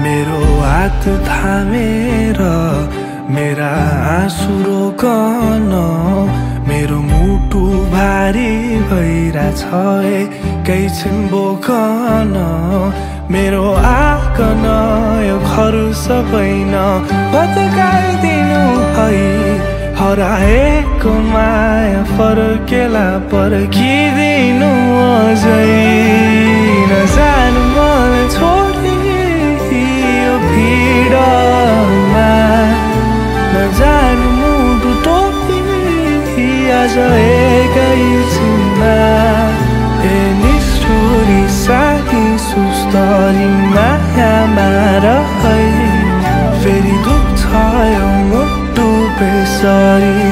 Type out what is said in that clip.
मेरो हात थामेर मेरा आँसु रोकन मेरो मुटु भारी भइरहेछ एकैछिन बोकन मेरो आकन यो घर सबैन भत्काइदिनु है हराएको माया फर्केला पर्खिदिनु अझै नजानु मलाई छोडी यो भिडमा नजानु मुटु टोपी आज एकैछिनमा ए निष्ठुरी साथी सुस्तरी मायामा रहे फेरि दुख्छ यो मुटु बेसरी